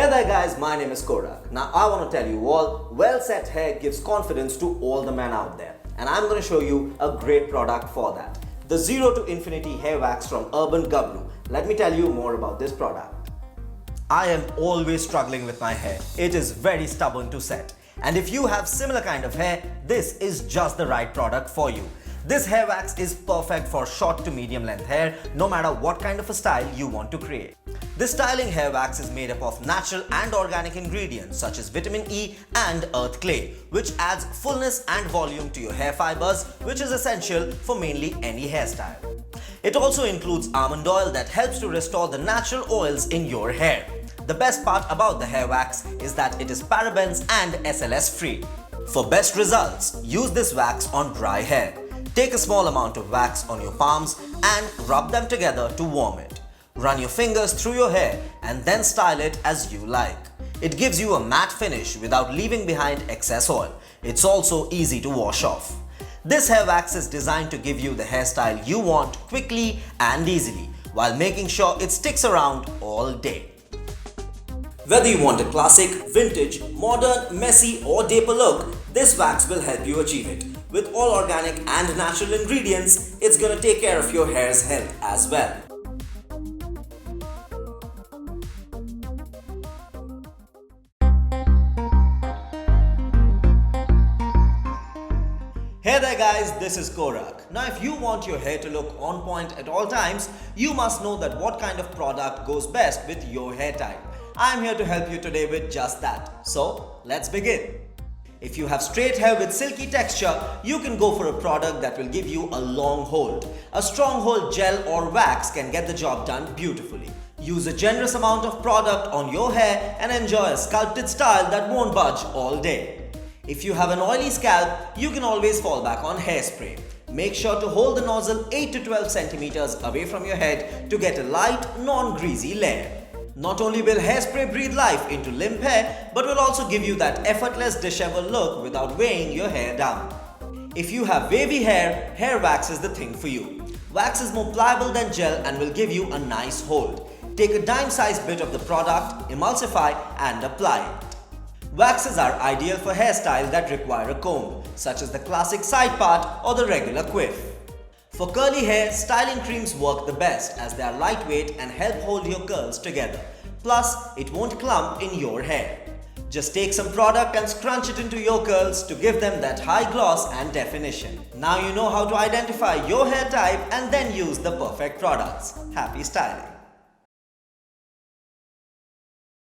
Hey there guys, my name is Korak. Now I want to tell you all, well set hair gives confidence to all the men out there. And I'm going to show you a great product for that. The Zero to Infinity Hair Wax from UrbanGabru. Let me tell you more about this product. I am always struggling with my hair. It is very stubborn to set. And if you have similar kind of hair, this is just the right product for you. This hair wax is perfect for short to medium length hair, no matter what kind of a style you want to create. This styling hair wax is made up of natural and organic ingredients such as vitamin E and earth clay, which adds fullness and volume to your hair fibers, which is essential for mainly any hairstyle. It also includes almond oil that helps to restore the natural oils in your hair. The best part about the hair wax is that it is parabens and SLS free. For best results, use this wax on dry hair. Take a small amount of wax on your palms and rub them together to warm it. Run your fingers through your hair and then style it as you like. It gives you a matte finish without leaving behind excess oil. It's also easy to wash off. This hair wax is designed to give you the hairstyle you want quickly and easily, while making sure it sticks around all day. Whether you want a classic, vintage, modern, messy or dapper look, this wax will help you achieve it. With all organic and natural ingredients, it's gonna take care of your hair's health as well. Hey there guys, this is Korak. Now if you want your hair to look on point at all times, you must know that what kind of product goes best with your hair type. I'm here to help you today with just that. So let's begin. If you have straight hair with silky texture, you can go for a product that will give you a long hold. A strong hold gel or wax can get the job done beautifully. Use a generous amount of product on your hair and enjoy a sculpted style that won't budge all day. If you have an oily scalp, you can always fall back on hairspray. Make sure to hold the nozzle 8 to 12 centimeters away from your head to get a light, non-greasy layer. Not only will hairspray breathe life into limp hair, but will also give you that effortless disheveled look without weighing your hair down. If you have wavy hair, hair wax is the thing for you. Wax is more pliable than gel and will give you a nice hold. Take a dime-sized bit of the product, emulsify and apply it. Waxes are ideal for hairstyles that require a comb, such as the classic side part or the regular quiff. For curly hair, styling creams work the best as they are lightweight and help hold your curls together. Plus, it won't clump in your hair. Just take some product and scrunch it into your curls to give them that high gloss and definition. Now you know how to identify your hair type and then use the perfect products. Happy styling!